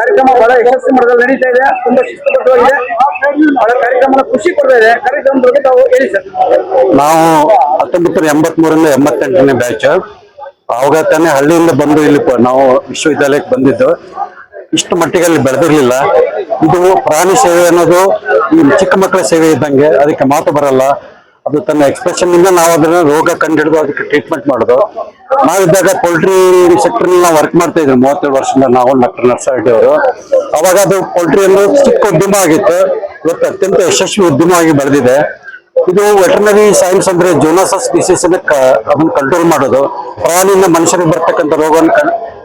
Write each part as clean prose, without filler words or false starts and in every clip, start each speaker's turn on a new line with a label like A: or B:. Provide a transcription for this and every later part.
A: ಕಾರ್ಯಕ್ರಮ ಬಹಳ ಯಶಸ್ವಿ ಮಟ್ಟದಲ್ಲಿ ನಡೀತಾ ಇದೆ. ತುಂಬಾ ಶಿಸ್ತುಬದ್ಧವಾಗಿದೆ. ಬಹಳ ಕಾರ್ಯಕ್ರಮ ಖುಷಿ ಕೊಡ್ತಾ ಇದೆ. ಕಾರ್ಯಕ್ರಮದ ಬಗ್ಗೆ ತಾವು ಹೇಳಿ ಸರ್.
B: ನಾವು 1983ರಿಂದ 88ನೇ ಬ್ಯಾಚ್. ಅವಾಗ ತಾನೇ ಹಳ್ಳಿಯಿಂದ ಬಂದು ಇಲ್ಲಿ ನಾವು ವಿಶ್ವವಿದ್ಯಾಲಯಕ್ಕೆ ಬಂದಿದ್ದು. ಇಷ್ಟು ಮಟ್ಟಿಗೆ ಅಲ್ಲಿ ಬೆಳೆದಿರ್ಲಿಲ್ಲ. ಇದು ಪ್ರಾಣಿ ಸೇವೆ ಅನ್ನೋದು ಈ ಚಿಕ್ಕ ಮಕ್ಕಳ ಸೇವೆ ಇದ್ದಂಗೆ, ಅದಕ್ಕೆ ಮಾತು ಬರಲ್ಲ. ಅದು ತನ್ನ ಎಕ್ಸ್ಪ್ರೆಷನ್ ಇಂದ ನಾವು ಅದನ್ನ ರೋಗ ಕಂಡುಹಿಡಿದು ಅದಕ್ಕೆ ಟ್ರೀಟ್ಮೆಂಟ್ ಮಾಡೋದು. ನಾವಿದ್ದಾಗ ಪೋಲ್ಟ್ರಿ ಸೆಕ್ಟರ್ ನಾವು ವರ್ಕ್ ಮಾಡ್ತಾ ಇದ್ವಿ 37 ವರ್ಷದಿಂದ. ನಾವು ಡಾಕ್ಟರ್ ನರ್ಸಾರೆಡ್ಡಿ ಅವರು. ಅವಾಗ ಅದು ಪೋಲ್ಟ್ರಿ ಅನ್ನೋ ಚಿಕ್ಕ ಉದ್ಯಮ ಆಗಿತ್ತು. ಇವತ್ತು ಅತ್ಯಂತ ಯಶಸ್ವಿ ಉದ್ಯಮವಾಗಿ ಬೆಳೆದಿದೆ. ಇದು ವೆಟರ್ನರಿ ಸೈನ್ಸ್ ಅಂದ್ರೆ ಜೂನೋಸಿಸ್ ಡಿಸೀಸ್ ಅದನ್ನ ಕಂಟ್ರೋಲ್ ಮಾಡೋದು, ಪ್ರಾಣಿಯಿಂದ ಮನುಷ್ಯರಿಗೆ ಬರ್ತಕ್ಕಂಥ ರೋಗವನ್ನು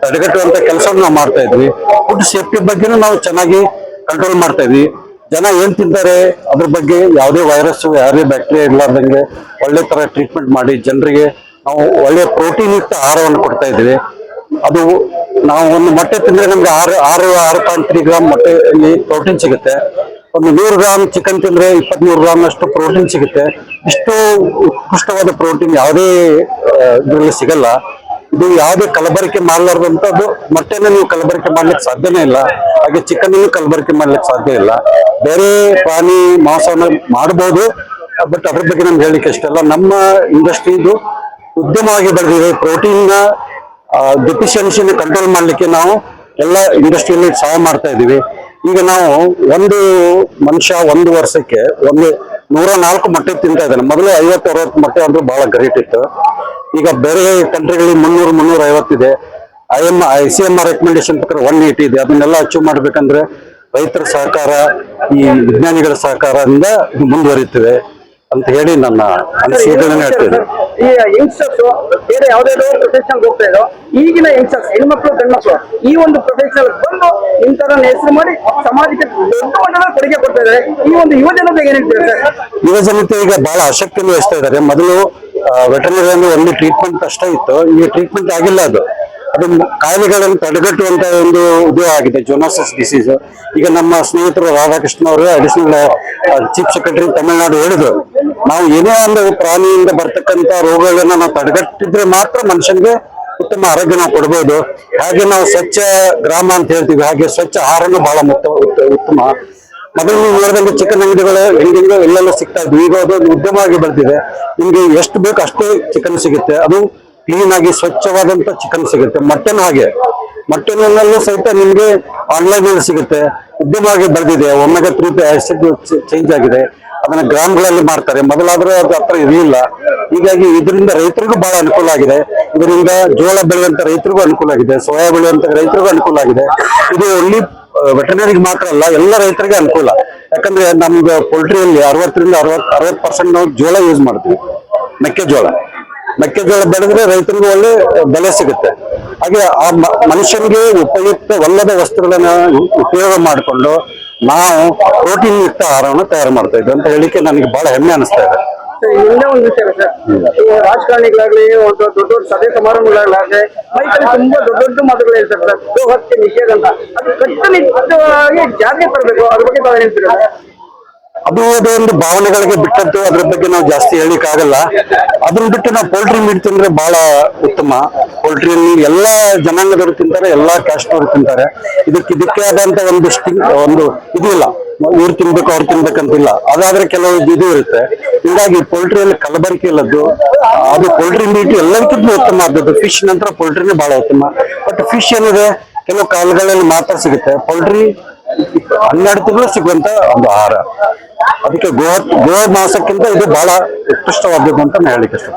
B: ತಡೆಗಟ್ಟುವಂತ ಕೆಲಸವನ್ನು ನಾವು ಮಾಡ್ತಾ ಇದ್ವಿ. ಫುಡ್ ಸೇಫ್ಟಿ ಬಗ್ಗೆನೂ ನಾವು ಚೆನ್ನಾಗಿ ಕಂಟ್ರೋಲ್ ಮಾಡ್ತಾ ಇದ್ವಿ. ಜನ ಏನ್ ತಿಂತಾರೆ ಅದ್ರ ಬಗ್ಗೆ ಯಾವುದೇ ವೈರಸ್ ಯಾವುದೇ ಬ್ಯಾಕ್ಟೀರಿಯಾ ಇರ್ಲಾರ್ದಂಗೆ ಒಳ್ಳೆ ತರ ಟ್ರೀಟ್ಮೆಂಟ್ ಮಾಡಿ ಜನರಿಗೆ ನಾವು ಒಳ್ಳೆ ಪ್ರೋಟೀನ್ ಯುಕ್ತ ಆಹಾರವನ್ನು ಕೊಡ್ತಾ ಇದ್ವಿ. ಅದು ನಾವು ಒಂದು ಮೊಟ್ಟೆ ತಿಂದ್ರೆ ನಮ್ಗೆ 6.3 ಗ್ರಾಮ್ ಮೊಟ್ಟೆಯಲ್ಲಿ ಪ್ರೋಟೀನ್ ಸಿಗುತ್ತೆ. ಒಂದು 100 ಗ್ರಾಮ್ ಚಿಕನ್ ತಿಂದ್ರೆ 23 ಗ್ರಾಮ್ ಅಷ್ಟು ಪ್ರೋಟೀನ್ ಸಿಗುತ್ತೆ. ಇಷ್ಟು ಉತ್ಕೃಷ್ಟವಾದ ಪ್ರೋಟೀನ್ ಯಾವುದೇ ಇದರಲ್ಲಿ ಸಿಗಲ್ಲ. ಇದು ಯಾವುದೇ ಕಲಬೆರಕೆ ಮಾಡಲಾರ್ದಂಥದ್ದು. ಮೊಟ್ಟೆನ ನೀವು ಕಲಬೆರಕೆ ಮಾಡ್ಲಿಕ್ಕೆ ಸಾಧ್ಯನೇ ಇಲ್ಲ. ಹಾಗೆ ಚಿಕನ್ ಕಲಬೆರಕೆ ಮಾಡ್ಲಿಕ್ಕೆ ಸಾಧ್ಯ ಇಲ್ಲ. ಬೇರೆ ಪ್ರಾಣಿ ಮಾಂಸವನ್ನು ಮಾಡಬಹುದು, ಬಟ್ ಅದ್ರ ಬಗ್ಗೆ ನಮ್ಗೆ ಹೇಳಿಕೆ ಇಷ್ಟಲ್ಲ. ನಮ್ಮ ಇಂಡಸ್ಟ್ರಿದು ಉದ್ಯಮವಾಗಿ ಬೆಳೆದಿದೆ. ಪ್ರೋಟೀನ್ ನ ಡೆಫಿಷಿಯನ್ಸಿನ ಕಂಟ್ರೋಲ್ ಮಾಡ್ಲಿಕ್ಕೆ ನಾವು ಎಲ್ಲ ಇಂಡಸ್ಟ್ರಿಯಲ್ಲಿ ಸಹಾಯ ಮಾಡ್ತಾ ಇದೀವಿ. ಈಗ ನಾವು ಒಂದು ಮನುಷ್ಯ ಒಂದು ವರ್ಷಕ್ಕೆ 104 ಮೊಟ್ಟೆ ತಿಂತಾ ಇದ್ದಾನೆ. ಮೊದಲು 50-60 ಮೊಟ್ಟೆ ಅಂದ್ರೆ ಬಹಳ ಗ್ರೇಟ್ ಇತ್ತು. ಈಗ ಬೇರೆ ಕಂಟ್ರಿಗಳಲ್ಲಿ 300-350 ಇದೆ. ICMR ರೆಕಮೆಂಡೇಶನ್ ಪ್ರಕಾರ 180 ಇದೆ. ಅದನ್ನೆಲ್ಲ ಅಚೀವ್ ಮಾಡ್ಬೇಕಂದ್ರೆ ರೈತರ ಸಹಕಾರ, ಈ ವಿಜ್ಞಾನಿಗಳ ಸಹಕಾರದಿಂದ ಇದು ಮುಂದುವರಿಯುತ್ತದೆ ಅಂತ ಹೇಳಿ ನನ್ನ ಅನಿಸಿಕೆಗಳನ್ನ ಹೇಳ್ತೇನೆ.
A: ಈ ಯಂಗ್ಸ್ಟರ್ಸ್ ಬೇರೆ ಯಾವ್ದಾದ್ರು ಪ್ರೊಫೆಷನಲ್ ಹೋಗ್ತಾ ಇದ್ರು. ಈಗಿನ ಯಂಗ್ಸ್ಟರ್ಸ್ ಹೆಣ್ಮಕ್ಳು ಗಂಡ್ಮಕ್ಳು ಈ ಒಂದು ಪ್ರೊಫೆಷನಲ್ ಬಂದು ಇಂತರ ಹೆಸರು ಮಾಡಿ ಸಮಾಜಕ್ಕೆ ದೊಡ್ಡ ಮಟ್ಟದಲ್ಲಿ ಕೊಡುಗೆ ಕೊಡ್ತಾ ಇದ್ದಾರೆ. ಈ ಒಂದು ಯುವ ಜನತೆ ಏನ್ ಹೇಳ್ತೀರಾ ಸರ್?
B: ಯುವ ಜನತೆ ಈಗ ಬಹಳ ಆಸಕ್ತಿಯನ್ನು ವಹಿಸ್ತಾ ಇದ್ದಾರೆ. ಮೊದಲು ವೆಟರ್ನರಿ ಅಂದ್ರೆ ಒಂದು ಟ್ರೀಟ್ಮೆಂಟ್ ಅಷ್ಟೇ ಇತ್ತು. ಈಗ ಟ್ರೀಟ್ಮೆಂಟ್ ಆಗಿಲ್ಲ. ಅದು ಕಾಯಿಲೆಗಳನ್ನು ತಡೆಗಟ್ಟುವಂತ ಒಂದು ಇದು ಆಗಿದೆ, ಜೂನೋಸಿಸ್ ಡಿಸೀಸ್. ಈಗ ನಮ್ಮ ಸ್ನೇಹಿತರು ರಾಧಾಕೃಷ್ಣ ಅವರು ಅಡಿಷನಲ್ ಚೀಫ್ ಸೆಕ್ರೆಟರಿ ತಮಿಳುನಾಡು ಹೇಳಿದ್ರು, ನಾವು ಏನೇ ಒಂದು ಪ್ರಾಣಿಯಿಂದ ಬರ್ತಕ್ಕಂಥ ರೋಗಗಳನ್ನ ನಾವು ತಡೆಗಟ್ಟಿದ್ರೆ ಮಾತ್ರ ಮನುಷ್ಯನಿಗೆ ಉತ್ತಮ ಆರೋಗ್ಯ ನಾವು ಕೊಡ್ಬೋದು. ಹಾಗೆ ನಾವು ಸ್ವಚ್ಛ ಗ್ರಾಮ ಅಂತ ಹೇಳ್ತೀವಿ, ಹಾಗೆ ಸ್ವಚ್ಛ ಆಹಾರನೂ ಬಹಳ ಉತ್ತಮ. ಮೊದಲು ನೀವು ನೋಡಿದಂಗೆ ಚಿಕನ್ ಅಂಗಡಿಗಳು ಹೆಂಗೆ ಎಲ್ಲೆಲ್ಲ ಸಿಗ್ತಾ ಇದ್ವಿ. ಈಗ ಅದು ಉದ್ಯಮವಾಗಿ ಬೆಳೆದಿದೆ. ನಿಮ್ಗೆ ಎಷ್ಟು ಬೇಕು ಅಷ್ಟೇ ಚಿಕನ್ ಸಿಗುತ್ತೆ. ಅದು ಕ್ಲೀನ್ ಆಗಿ ಸ್ವಚ್ಛವಾದಂತ ಚಿಕನ್ ಸಿಗುತ್ತೆ. ಮಟನ್ ಹಾಗೆ, ಮಟನ್ನಲ್ಲೂ ಸಹಿತ ನಿಮ್ಗೆ ಆನ್ಲೈನ್ ನಲ್ಲಿ ಸಿಗುತ್ತೆ. ಉದ್ಯಮವಾಗಿ ಬೆಳೆದಿದೆ. ಒಮೆಗಾ 3 ಆಸಿಡ್ ಚೇಂಜ್ ಆಗಿದೆ. ಅದನ್ನ ಗ್ರಾಮ್ಗಳಲ್ಲಿ ಮಾಡ್ತಾರೆ. ಮೊದಲಾದ್ರೂ ಅದು ಹತ್ರ ಇರಲಿಲ್ಲ. ಹೀಗಾಗಿ ಇದರಿಂದ ರೈತರಿಗೂ ಬಹಳ ಅನುಕೂಲ ಆಗಿದೆ. ಇದರಿಂದ ಜೋಳ ಬೆಳೆಯುವಂತ ರೈತರಿಗೂ ಅನುಕೂಲ ಆಗಿದೆ, ಸೋಯಾ ಬೆಳೆಯುವಂತ ರೈತರಿಗೂ ಅನುಕೂಲ ಆಗಿದೆ. ಇದು ಒಳ್ಳೆ ವೆಟರ್ನರಿಗೆ ಮಾತ್ರ ಅಲ್ಲ, ಎಲ್ಲ ರೈತರಿಗೆ ಅನುಕೂಲ. ಯಾಕಂದ್ರೆ ನಮ್ದು ಪೋಲ್ಟ್ರಿಯಲ್ಲಿ 60% ನಾವು ಜೋಳ ಯೂಸ್ ಮಾಡ್ತೀವಿ. ಮೆಕ್ಕೆಜೋಳ ಬೆಳೆದ್ರೆ ರೈತರಿಗೂ ಒಳ್ಳೆ ಬೆಲೆ ಸಿಗುತ್ತೆ. ಹಾಗೆ ಆ ಮನುಷ್ಯನಿಗೆ ಉಪಯುಕ್ತವಲ್ಲದ ವಸ್ತುಗಳನ್ನ ಉಪಯೋಗ ಮಾಡಿಕೊಂಡು ನಾವು ಪ್ರೋಟೀನ್ ಯುಕ್ತ ಆಹಾರವನ್ನು ತಯಾರು ಮಾಡ್ತಾ ಇದ್ವಿ ಅಂತ ಹೇಳಿಕೆ ನನಗೆ ಬಹಳ ಹೆಮ್ಮೆ ಅನಿಸ್ತಾ ಇದೆ.
A: ಇನ್ನೇ ಒಂದು ವಿಚಾರ ಸರ್, ರಾಜಕಾರಣಿಗಳಾಗ್ಲಿ ಒಂದು ದೊಡ್ಡ ಸಭೆ ಸಮಾರಂಭಗಳಾಗ್ಲಿ ಮೈಕಲ್ಲಿ ತುಂಬಾ ದೊಡ್ಡ ಮಾತುಗಳು ಹೇಳ್ತಾರೆ ಸರ್. ಗೋಹತ್ಯೆ ನಿಷೇಧ ಅಂತ, ಅದು ಕಟ್ಟುನಿಟ್ಟಾಗಿ ಜಾರಿಗೆ ತರಬೇಕು. ಅದ್ರ ಬಗ್ಗೆ ತಾವು ಹೇಳ್ತೀರಾ?
B: ಅದು ಒಂದು ಭಾವನೆಗಳಿಗೆ ಬಿಟ್ಟದ್ದು. ಅದ್ರ ಬಗ್ಗೆ ನಾವು ಜಾಸ್ತಿ ಹೇಳಿಕ್ ಆಗಲ್ಲ. ಅದನ್ನ ಬಿಟ್ಟು ನಾವು ಪೋಲ್ಟ್ರಿ ಮೀಟ್ ತಿಂದ್ರೆ ಬಹಳ ಉತ್ತಮ. ಪೋಲ್ಟ್ರಿಯಲ್ಲಿ ಎಲ್ಲಾ ಜನಾಂಗದವರು ತಿಂತಾರೆ, ಎಲ್ಲಾ ಕ್ಯಾಸ್ಟ್ ಅವರು ತಿಂತಾರೆ. ಇದಕ್ಕೆ ಆದಂತ ಒಂದು ಇದು ಇಲ್ಲ, ಇವ್ರು ತಿನ್ಬೇಕು ಅವ್ರು ತಿನ್ಬೇಕಂತಿಲ್ಲ. ಅದಾದ್ರೆ ಕೆಲವು ಇದು ಇರುತ್ತೆ. ಹೀಗಾಗಿ ಪೋಲ್ಟ್ರಿಯಲ್ಲಿ ಕಲಬೆರಕೆ ಇಲ್ಲದ್ದು. ಅದು ಪೋಲ್ಟ್ರಿ ಮೀಟ್ ಎಲ್ಲದಕ್ಕಿಂತ ಉತ್ತಮ ಆದದ್ದು. ಫಿಶ್ ನಂತರ ಪೋಲ್ಟ್ರಿನೇ ಬಹಳ ಉತ್ತಮ. ಬಟ್ ಫಿಶ್ ಏನಿದೆ ಕೆಲವು ಕಾಲಗಳಲ್ಲಿ ಮಾತ್ರ ಸಿಗುತ್ತೆ. ಪೋಲ್ಟ್ರಿ 12 ತಿಂಗಳು ಸಿಗುವಂತ ಒಂದು ಆಹಾರ. ಅದಕ್ಕೆ ಗೋ ಮಾಂಸಕ್ಕಿಂತ ಇದು ಬಹಳ ಉತ್ಕೃಷ್ಟವಾದದ್ದು ಅಂತ ನಾನು ಹೇಳಿಕೆ ಇಷ್ಟ.